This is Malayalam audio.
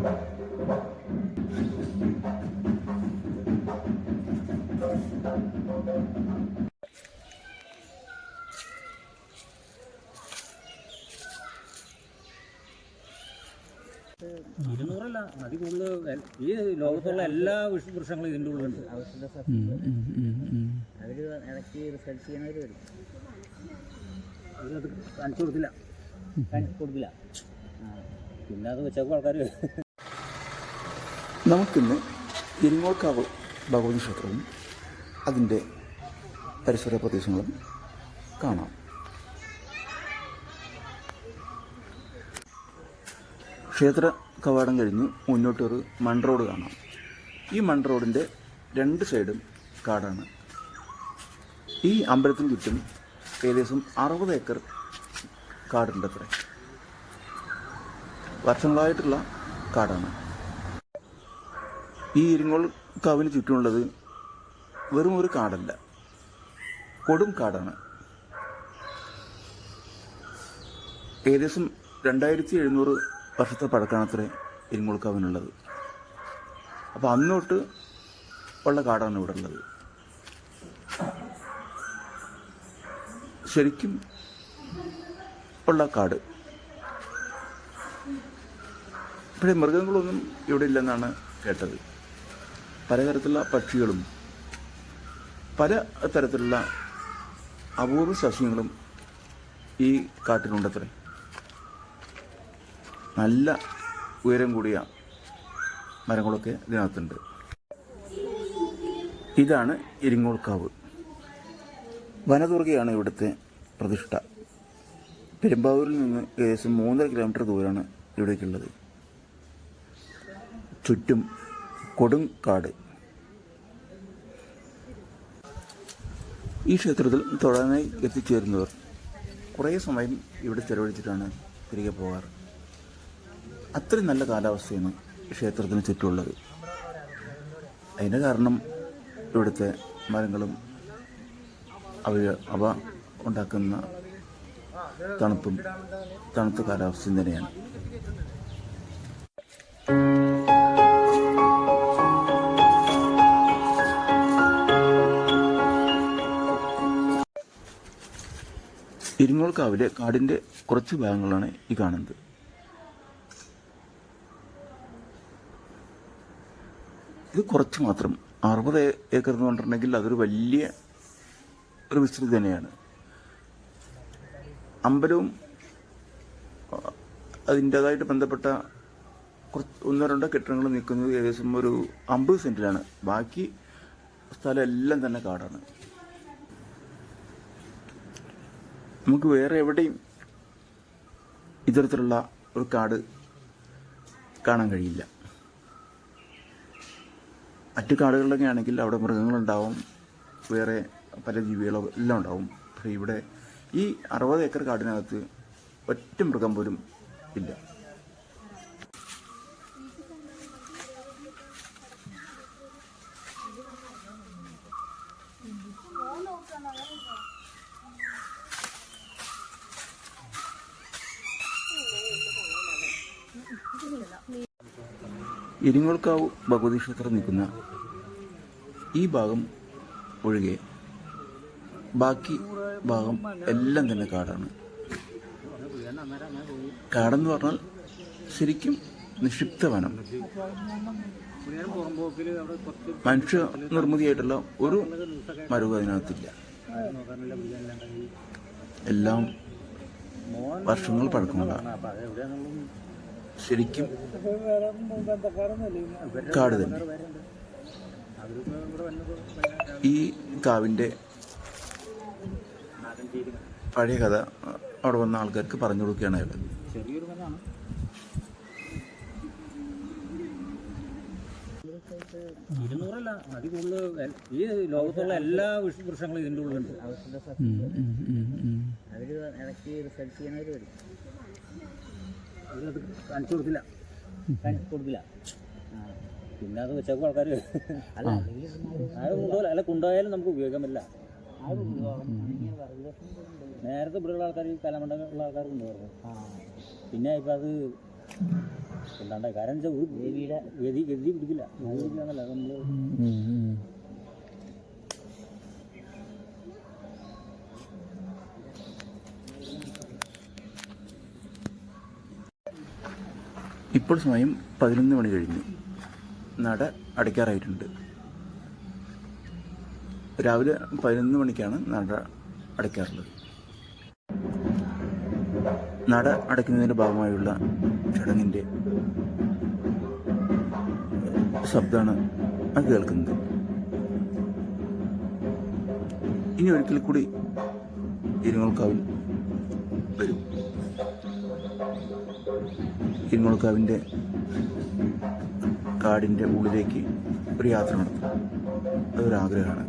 200 അതിൽ കൂടുതൽ ഈ ലോകത്തുള്ള എല്ലാ വൃക്ഷങ്ങളും ഇതിൻ്റെ ഉള്ളിലുണ്ട്. അവർ ഇടയ്ക്ക് റിസർച്ച് ചെയ്യണവർ വരും. അവരത് കാണിച്ചു കൊടുക്കില്ല. പിന്നെ അത് വെച്ചപ്പോൾ ആൾക്കാർ. നമുക്കിന്ന് ഇരിങ്ങോൾക്കാവ് ഭഗവതി ക്ഷേത്രവും അതിൻ്റെ പരിസര പ്രദേശങ്ങളും കാണാം. ക്ഷേത്ര കവാടം കഴിഞ്ഞ് മുന്നോട്ടൊരു മൺ റോഡ് കാണാം. ഈ മൺ റോഡിൻ്റെ രണ്ട് സൈഡും കാടാണ്. ഈ അമ്പലത്തിന് ചുറ്റും ഏകദേശം 60 ഏക്കർ കാടുണ്ട്. അത്ര വർഷങ്ങളായിട്ടുള്ള കാടാണ്. ഈ ഇരിങ്ങോൾക്കാവിന് ചുറ്റുമുള്ളത് വെറും ഒരു കാടല്ല, കൊടും കാടാണ്. ഏകദേശം 2700 വർഷത്തെ പഴക്കമാണത്രേ ഇരിങ്ങോൾക്കാവിനുള്ളത്. അപ്പോൾ അന്നോട്ട് ഉള്ള കാടാണ് ഇവിടെ ഉള്ളത്. ശരിക്കും ഉള്ള കാട്. ഇവിടെ മൃഗങ്ങളൊന്നും ഇവിടെ ഇല്ലെന്നാണ് കേട്ടത്. പലതരത്തിലുള്ള പക്ഷികളും പല തരത്തിലുള്ള അപൂർവ സസ്യങ്ങളും ഈ കാട്ടിലുണ്ടത്രേ. നല്ല ഉയരം കൂടിയ മരങ്ങളൊക്കെ ഇതിനകത്തുണ്ട്. ഇതാണ് ഇരിങ്ങോൾക്കാവ്. വനദുർഗയാണ് ഇവിടുത്തെ പ്രതിഷ്ഠ. പെരുമ്പാവൂരിൽ നിന്ന് ഏകദേശം 3.5 കിലോമീറ്റർ ദൂരമാണ് ഇവിടേക്കുള്ളത്. ചുറ്റും കൊടും കാട്. ഈ ക്ഷേത്രത്തിൽ തൊഴാനായി എത്തിച്ചേരുന്നവർ കുറേ സമയം ഇവിടെ ചെലവഴിച്ചിട്ടാണ് തിരികെ പോകാറ്. അത്രയും നല്ല കാലാവസ്ഥയാണ് ക്ഷേത്രത്തിന് ചുറ്റുമുള്ളത്. അതിൻ്റെ കാരണം ഇവിടുത്തെ മരങ്ങളും അവ ഉണ്ടാക്കുന്ന തണുത്ത കാലാവസ്ഥയും തന്നെയാണ്. ഇരിങ്ങോൾക്കാവിലെ കാടിൻ്റെ കുറച്ച് ഭാഗങ്ങളാണ് ഈ കാണുന്നത്. ഇത് കുറച്ച് മാത്രം. 60 ഏക്കർ എന്ന് പറഞ്ഞിട്ടുണ്ടെങ്കിൽ അതൊരു വലിയ ഒരു വിസ്തൃതി തന്നെയാണ്. അമ്പലവും അതിൻ്റേതായിട്ട് ബന്ധപ്പെട്ട കുറച്ച് 1-2 കെട്ടിടങ്ങൾ നിൽക്കുന്നത് ഏകദേശം ഒരു 50 സെൻറ്റിലാണ്. ബാക്കി സ്ഥലം എല്ലാം തന്നെ കാടാണ്. നമുക്ക് വേറെ എവിടെയും ഇത്തരത്തിലുള്ള ഒരു കാട് കാണാൻ കഴിയില്ല. മറ്റു കാടുകളിലൊക്കെ ആണെങ്കിൽ അവിടെ മൃഗങ്ങളുണ്ടാവും, വേറെ പല ജീവികളും എല്ലാം ഉണ്ടാവും. പക്ഷേ ഇവിടെ ഈ 60 ഏക്കർ കാടിനകത്ത് ഒറ്റ മൃഗം പോലും ഇല്ല. ഇരിങ്ങോൾക്കാവ് ഭഗവതി ക്ഷേത്രം നിൽക്കുന്ന ഈ ഭാഗം ഒഴികെ ബാക്കി ഭാഗം എല്ലാം തന്നെ കാടാണ്. കാടെന്ന് പറഞ്ഞാൽ ശരിക്കും നിക്ഷിപ്ത വനം. മനുഷ്യ നിർമ്മിതിയായിട്ടുള്ള ഒരു മരവും അതിനകത്തില്ല. എല്ലാം വർഷങ്ങൾ പഴക്കമുള്ളതാണ്. ശരിക്കും കാട് തന്നെ. ഈ കാവിൻ്റെ പഴയ കഥ അവിടെ വന്ന ആൾക്കാർക്ക് പറഞ്ഞു കൊടുക്കുകയാണ് അയാൾ. ചെറിയൊരു മരമാണ്. ഇരുന്നൂറല്ല, അതിൽ കൂടുതൽ ഈ ലോകത്തുള്ള എല്ലാ വൃക്ഷങ്ങളും ഇതിൻ്റെ ഉള്ളിലുണ്ട്. അവർ ഇടയ്ക്ക് റിസർച്ച് ചെയ്യണവർ വരും. അവരത് കാണിച്ചു കൊടുക്കില്ല. പിന്നെ അത് വെച്ചപ്പോൾ ആൾക്കാർ അല്ല കൊണ്ടുപോകില്ല. അല്ല, കൊണ്ടുപോയാലും നമുക്ക് ഉപയോഗിക്കാൻ പറ്റില്ല. നേരത്തെ ഇവിടെയുള്ള ആൾക്കാർ കലമണ്ട ഉള്ള ആൾക്കാർ കൊണ്ടുപോകും. പിന്നെ ഇപ്പം അത് കൊണ്ടാണ്ട കാരണം വെച്ചാൽ ഒരു ദേവിയുടെ ഗതി പിടിക്കില്ല പിടിക്കാന്നല്ല നമ്മൾ ഇപ്പോൾ സമയം 11 മണി കഴിഞ്ഞു. നട അടയ്ക്കാറായിട്ടുണ്ട്. രാവിലെ 11 മണിക്കാണ് നട അടയ്ക്കാറുള്ളത്. നട അടയ്ക്കുന്നതിൻ്റെ ഭാഗമായുള്ള ചടങ്ങിൻ്റെ ശബ്ദമാണ് അത് കേൾക്കുന്നത്. ഇനി ഒരിക്കൽ കൂടി ഇരിങ്ങോൾക്കാവിൽ വരും. ഇരിങ്ങോൾക്കാവിൻ്റെ കാടിൻ്റെ ഉള്ളിലേക്ക് ഒരു യാത്ര നടത്തും. അതൊരാഗ്രഹമാണ്.